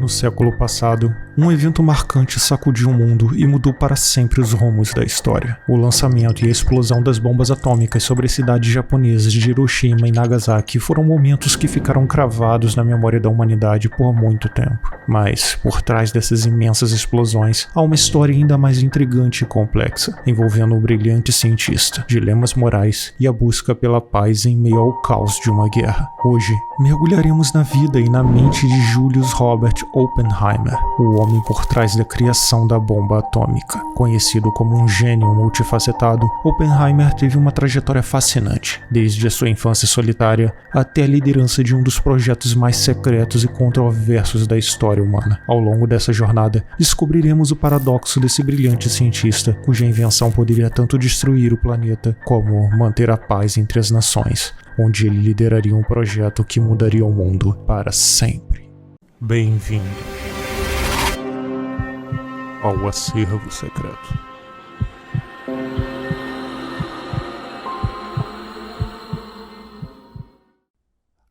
No século passado, um evento marcante sacudiu o mundo e mudou para sempre os rumos da história. O lançamento e a explosão das bombas atômicas sobre as cidades japonesas de Hiroshima e Nagasaki foram momentos que ficaram cravados na memória da humanidade por muito tempo. Mas, por trás dessas imensas explosões, há uma história ainda mais intrigante e complexa, envolvendo um brilhante cientista, dilemas morais e a busca pela paz em meio ao caos de uma guerra. Hoje, mergulharemos na vida e na mente de Julius Robert Oppenheimer, o homem por trás da criação da bomba atômica. Conhecido como um gênio multifacetado, Oppenheimer teve uma trajetória fascinante, desde a sua infância solitária até a liderança de um dos projetos mais secretos e controversos da história humana. Ao longo dessa jornada, descobriremos o paradoxo desse brilhante cientista, cuja invenção poderia tanto destruir o planeta como manter a paz entre as nações, onde ele lideraria um projeto que mudaria o mundo para sempre. Bem-vindo ao Acervo Secreto.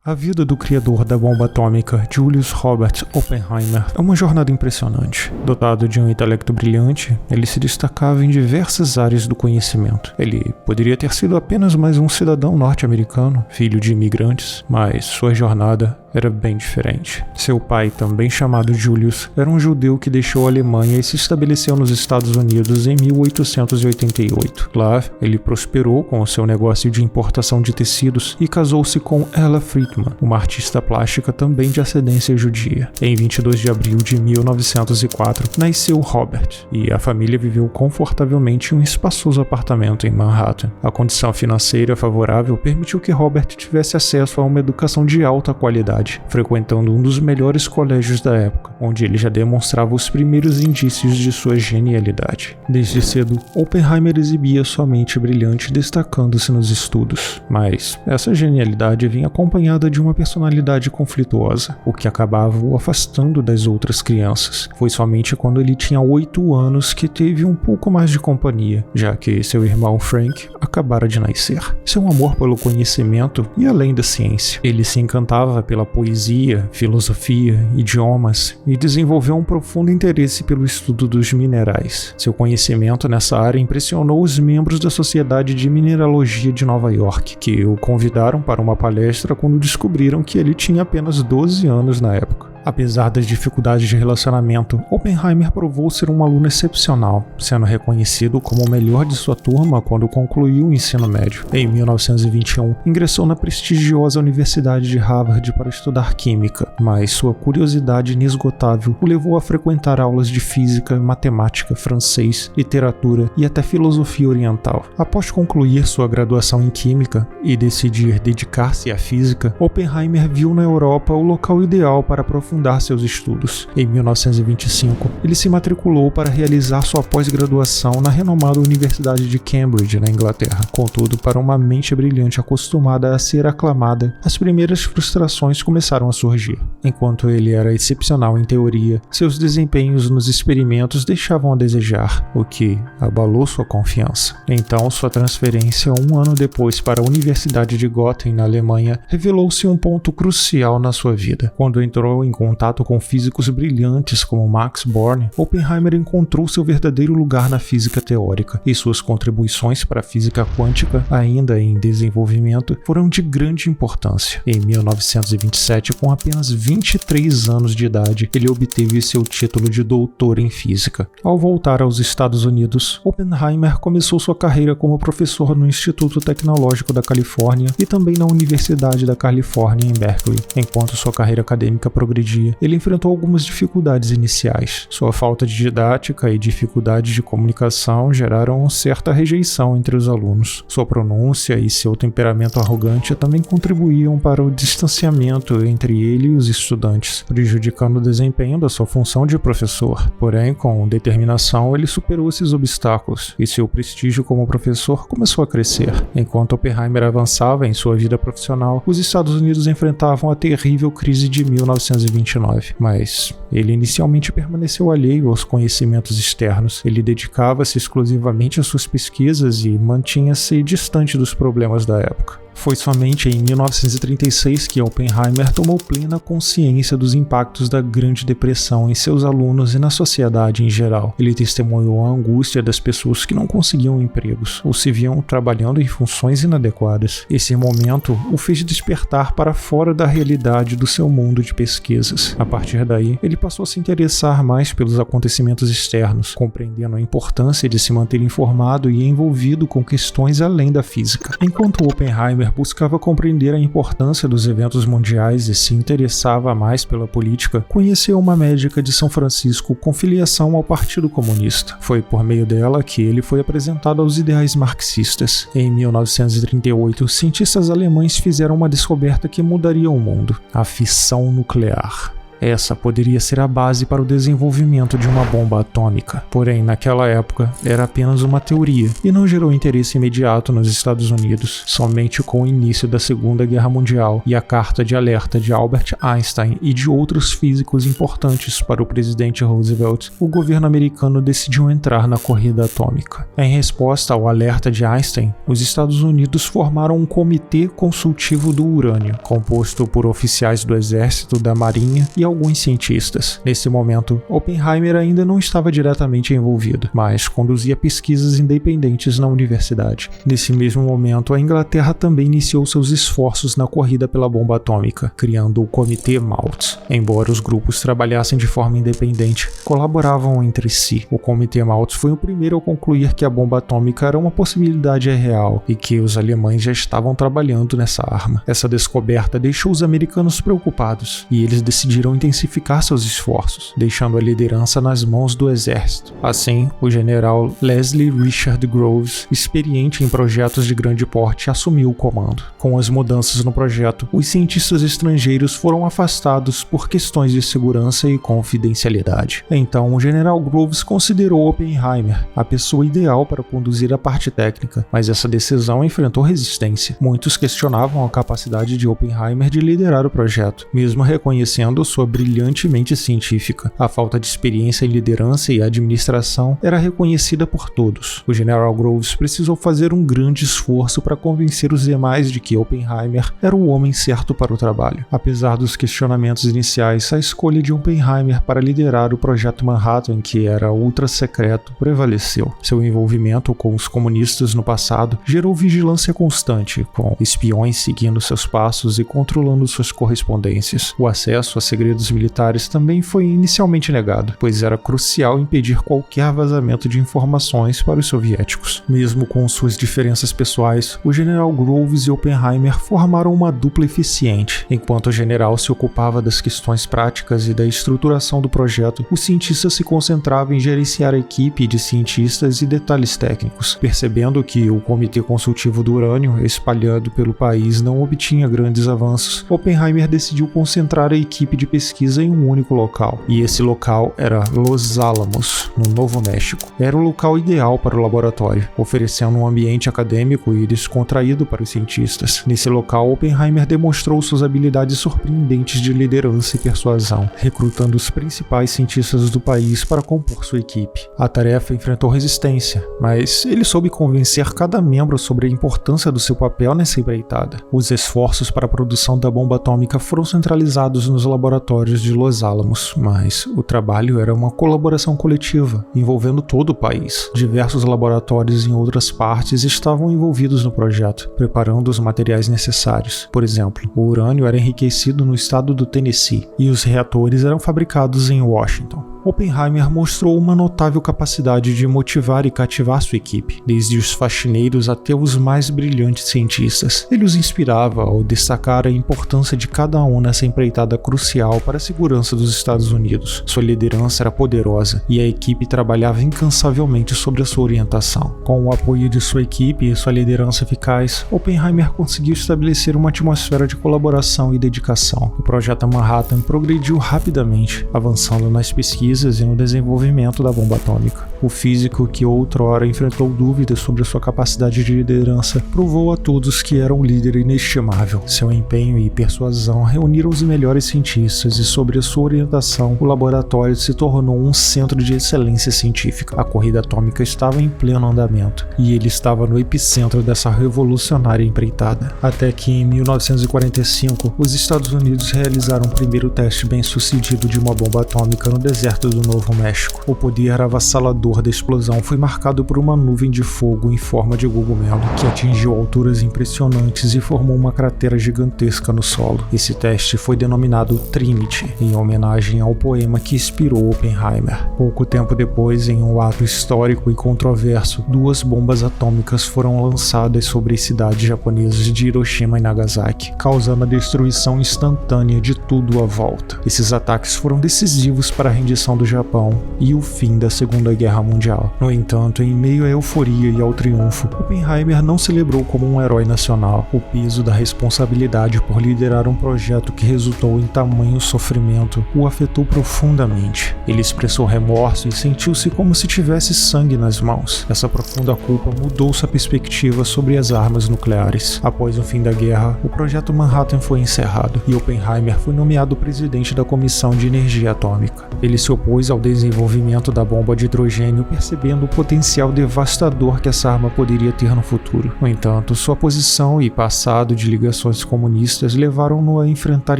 A vida do criador da bomba atômica, Julius Robert Oppenheimer, é uma jornada impressionante. Dotado de um intelecto brilhante, ele se destacava em diversas áreas do conhecimento. Ele poderia ter sido apenas mais um cidadão norte-americano, filho de imigrantes, mas sua jornada era bem diferente. Seu pai, também chamado Julius, era um judeu que deixou a Alemanha e se estabeleceu nos Estados Unidos em 1888. Lá, ele prosperou com o seu negócio de importação de tecidos e casou-se com Ella Friedman, uma artista plástica também de ascendência judia. Em 22 de abril de 1904, nasceu Robert, e a família viveu confortavelmente em um espaçoso apartamento em Manhattan. A condição financeira favorável permitiu que Robert tivesse acesso a uma educação de alta qualidade, frequentando um dos melhores colégios da época, onde ele já demonstrava os primeiros indícios de sua genialidade. Desde cedo, Oppenheimer exibia sua mente brilhante, destacando-se nos estudos. Mas essa genialidade vinha acompanhada de uma personalidade conflituosa, o que acabava o afastando das outras crianças. Foi somente quando ele tinha 8 anos que teve um pouco mais de companhia, já que seu irmão Frank acabara de nascer. Seu amor pelo conhecimento e além da ciência. Ele se encantava pela poesia, filosofia, idiomas e desenvolveu um profundo interesse pelo estudo dos minerais. Seu conhecimento nessa área impressionou os membros da Sociedade de Mineralogia de Nova York, que o convidaram para uma palestra quando descobriram que ele tinha apenas 12 anos na época. Apesar das dificuldades de relacionamento, Oppenheimer provou ser um aluno excepcional, sendo reconhecido como o melhor de sua turma quando concluiu o ensino médio. Em 1921, ingressou na prestigiosa Universidade de Harvard para estudar química, mas sua curiosidade inesgotável o levou a frequentar aulas de física, matemática, francês, literatura e até filosofia oriental. Após concluir sua graduação em química e decidir dedicar-se à física, Oppenheimer viu na Europa o local ideal para aprofundar seus estudos. Em 1925, ele se matriculou para realizar sua pós-graduação na renomada Universidade de Cambridge, na Inglaterra. Contudo, para uma mente brilhante acostumada a ser aclamada, as primeiras frustrações começaram a surgir. Enquanto ele era excepcional em teoria, seus desempenhos nos experimentos deixavam a desejar, o que abalou sua confiança. Então, sua transferência 1 ano depois para a Universidade de Göttingen, na Alemanha, revelou-se um ponto crucial na sua vida. Quando entrou em contato com físicos brilhantes como Max Born, Oppenheimer encontrou seu verdadeiro lugar na física teórica, e suas contribuições para a física quântica, ainda em desenvolvimento, foram de grande importância. Em 1927, com apenas 23 anos de idade, ele obteve seu título de doutor em física. Ao voltar aos Estados Unidos, Oppenheimer começou sua carreira como professor no Instituto Tecnológico da Califórnia e também na Universidade da Califórnia em Berkeley. Enquanto sua carreira acadêmica progredia, ele enfrentou algumas dificuldades iniciais. Sua falta de didática e dificuldades de comunicação geraram certa rejeição entre os alunos. Sua pronúncia e seu temperamento arrogante também contribuíam para o distanciamento entre ele e os estudantes, prejudicando o desempenho da sua função de professor. Porém, com determinação, ele superou esses obstáculos e seu prestígio como professor começou a crescer. Enquanto Oppenheimer avançava em sua vida profissional, os Estados Unidos enfrentavam a terrível crise de 1929, mas ele inicialmente permaneceu alheio aos conhecimentos externos. Ele dedicava-se exclusivamente às suas pesquisas e mantinha-se distante dos problemas da época. Foi somente em 1936 que Oppenheimer tomou plena consciência dos impactos da Grande Depressão em seus alunos e na sociedade em geral. Ele testemunhou a angústia das pessoas que não conseguiam empregos ou se viam trabalhando em funções inadequadas. Esse momento o fez despertar para fora da realidade do seu mundo de pesquisas. A partir daí, ele passou a se interessar mais pelos acontecimentos externos, compreendendo a importância de se manter informado e envolvido com questões além da física. Enquanto Oppenheimer buscava compreender a importância dos eventos mundiais e se interessava mais pela política, conheceu uma médica de São Francisco com filiação ao Partido Comunista. Foi por meio dela que ele foi apresentado aos ideais marxistas. Em 1938, cientistas alemães fizeram uma descoberta que mudaria o mundo: a fissão nuclear. Essa poderia ser a base para o desenvolvimento de uma bomba atômica. Porém, naquela época, era apenas uma teoria e não gerou interesse imediato nos Estados Unidos. Somente com o início da Segunda Guerra Mundial e a carta de alerta de Albert Einstein e de outros físicos importantes para o presidente Roosevelt, o governo americano decidiu entrar na corrida atômica. Em resposta ao alerta de Einstein, os Estados Unidos formaram um Comitê Consultivo do Urânio, composto por oficiais do Exército, da Marinha e alguns cientistas. Nesse momento, Oppenheimer ainda não estava diretamente envolvido, mas conduzia pesquisas independentes na universidade. Nesse mesmo momento, a Inglaterra também iniciou seus esforços na corrida pela bomba atômica, criando o Comitê Maltz. Embora os grupos trabalhassem de forma independente, colaboravam entre si. O Comitê Maltz foi o primeiro a concluir que a bomba atômica era uma possibilidade real e que os alemães já estavam trabalhando nessa arma. Essa descoberta deixou os americanos preocupados e eles decidiram intensificar seus esforços, deixando a liderança nas mãos do exército. Assim, o general Leslie Richard Groves, experiente em projetos de grande porte, assumiu o comando. Com as mudanças no projeto, os cientistas estrangeiros foram afastados por questões de segurança e confidencialidade. Então, o general Groves considerou Oppenheimer a pessoa ideal para conduzir a parte técnica, mas essa decisão enfrentou resistência. Muitos questionavam a capacidade de Oppenheimer de liderar o projeto, mesmo reconhecendo sua brilhante mente científica. A falta de experiência em liderança e administração era reconhecida por todos. O general Groves precisou fazer um grande esforço para convencer os demais de que Oppenheimer era o homem certo para o trabalho. Apesar dos questionamentos iniciais, a escolha de Oppenheimer para liderar o projeto Manhattan, que era ultra secreto, prevaleceu. Seu envolvimento com os comunistas no passado gerou vigilância constante, com espiões seguindo seus passos e controlando suas correspondências. O acesso a segredos militares também foi inicialmente negado, pois era crucial impedir qualquer vazamento de informações para os soviéticos. Mesmo com suas diferenças pessoais, o general Groves e Oppenheimer formaram uma dupla eficiente. Enquanto o general se ocupava das questões práticas e da estruturação do projeto, o cientista se concentrava em gerenciar a equipe de cientistas e detalhes técnicos. Percebendo que o Comitê Consultivo do Urânio, espalhado pelo país, não obtinha grandes avanços, Oppenheimer decidiu concentrar a equipe de pesquisa em um único local, e esse local era Los Alamos, no Novo México. Era o local ideal para o laboratório, oferecendo um ambiente acadêmico e descontraído para os cientistas. Nesse local, Oppenheimer demonstrou suas habilidades surpreendentes de liderança e persuasão, recrutando os principais cientistas do país para compor sua equipe. A tarefa enfrentou resistência, mas ele soube convencer cada membro sobre a importância do seu papel nessa empreitada. Os esforços para a produção da bomba atômica foram centralizados nos laboratórios de Los Alamos, mas o trabalho era uma colaboração coletiva, envolvendo todo o país. Diversos laboratórios em outras partes estavam envolvidos no projeto, preparando os materiais necessários. Por exemplo, o urânio era enriquecido no estado do Tennessee, e os reatores eram fabricados em Washington. Oppenheimer mostrou uma notável capacidade de motivar e cativar sua equipe, desde os faxineiros até os mais brilhantes cientistas. Ele os inspirava ao destacar a importância de cada um nessa empreitada crucial para a segurança dos Estados Unidos. Sua liderança era poderosa e a equipe trabalhava incansavelmente sobre a sua orientação. Com o apoio de sua equipe e sua liderança eficaz, Oppenheimer conseguiu estabelecer uma atmosfera de colaboração e dedicação. O projeto Manhattan progrediu rapidamente, avançando nas pesquisas pesquisas e no desenvolvimento da bomba atômica. O físico que outrora enfrentou dúvidas sobre sua capacidade de liderança provou a todos que era um líder inestimável. Seu empenho e persuasão reuniram os melhores cientistas e, sob a sua orientação, o laboratório se tornou um centro de excelência científica. A corrida atômica estava em pleno andamento e ele estava no epicentro dessa revolucionária empreitada. Até que em 1945, os Estados Unidos realizaram o primeiro teste bem-sucedido de uma bomba atômica no deserto do Novo México. O poder avassalador da explosão foi marcado por uma nuvem de fogo em forma de cogumelo, que atingiu alturas impressionantes e formou uma cratera gigantesca no solo. Esse teste foi denominado Trinity, em homenagem ao poema que inspirou Oppenheimer. Pouco tempo depois, em um ato histórico e controverso, 2 bombas atômicas foram lançadas sobre as cidades japonesas de Hiroshima e Nagasaki, causando a destruição instantânea de tudo à volta. Esses ataques foram decisivos para a rendição do Japão e o fim da Segunda Guerra Mundial. No entanto, em meio à euforia e ao triunfo, Oppenheimer não celebrou como um herói nacional. O peso da responsabilidade por liderar um projeto que resultou em tamanho sofrimento o afetou profundamente. Ele expressou remorso e sentiu-se como se tivesse sangue nas mãos. Essa profunda culpa mudou sua perspectiva sobre as armas nucleares. Após o fim da guerra, o projeto Manhattan foi encerrado e Oppenheimer foi nomeado presidente da Comissão de Energia Atômica. Ele se opôs ao desenvolvimento da bomba de hidrogênio, percebendo o potencial devastador que essa arma poderia ter no futuro. No entanto, sua posição e passado de ligações comunistas levaram-no a enfrentar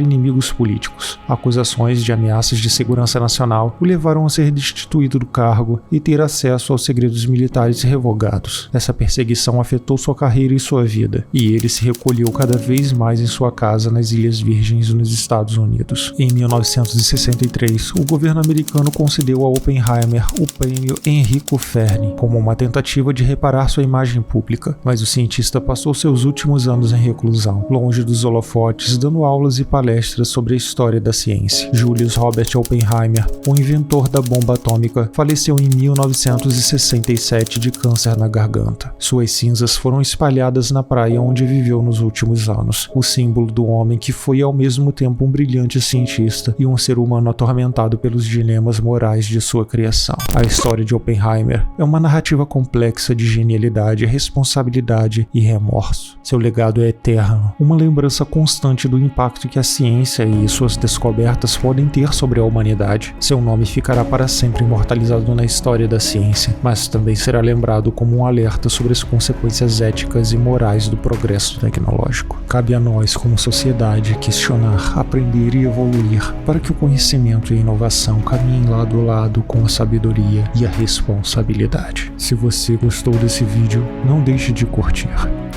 inimigos políticos. Acusações de ameaças de segurança nacional o levaram a ser destituído do cargo e ter acesso aos segredos militares revogados. Essa perseguição afetou sua carreira e sua vida, e ele se recolheu cada vez mais em sua casa nas Ilhas Virgens, nos Estados Unidos. Em 1963, o governo americano concedeu a Oppenheimer o prêmio Enrico Fermi como uma tentativa de reparar sua imagem pública, mas o cientista passou seus últimos anos em reclusão, longe dos holofotes, dando aulas e palestras sobre a história da ciência. Julius Robert Oppenheimer, o inventor da bomba atômica, faleceu em 1967 de câncer na garganta. Suas cinzas foram espalhadas na praia onde viveu nos últimos anos, o símbolo do homem que foi ao mesmo tempo um brilhante cientista e um ser humano atormentado pelos dilemas morais de sua criação. A história de Oppenheimer é uma narrativa complexa de genialidade, responsabilidade e remorso. Seu legado é eterno, uma lembrança constante do impacto que a ciência e suas descobertas podem ter sobre a humanidade. Seu nome ficará para sempre imortalizado na história da ciência, mas também será lembrado como um alerta sobre as consequências éticas e morais do progresso tecnológico. Cabe a nós, como sociedade, questionar, aprender e evoluir para que o conhecimento e a inovação caminhem lado a lado com a sabedoria e a responsabilidade. Se você gostou desse vídeo, não deixe de curtir.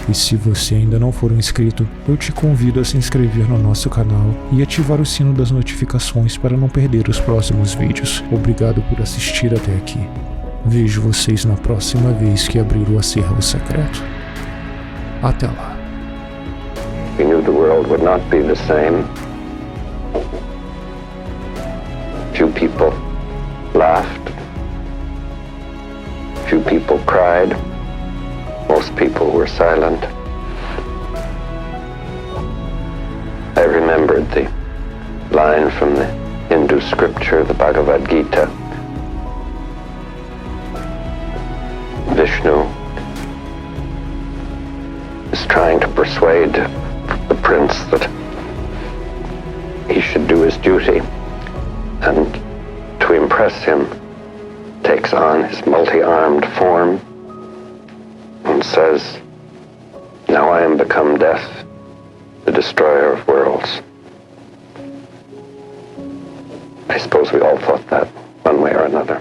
E se você ainda não for um inscrito, eu te convido a se inscrever no nosso canal e ativar o sino das notificações para não perder os próximos vídeos. Obrigado por assistir até aqui. Vejo vocês na próxima vez que abrir o acervo secreto. Até lá. We knew the world would not be the same. Few people laughed. Few people cried. Most people were silent. I remembered the line from the Hindu scripture, the Bhagavad Gita. Vishnu is trying to persuade the prince that he should do his duty, and to impress him takes on his multi-armed form and says, "Now I am become death, the destroyer of worlds." I suppose we all thought that one way or another.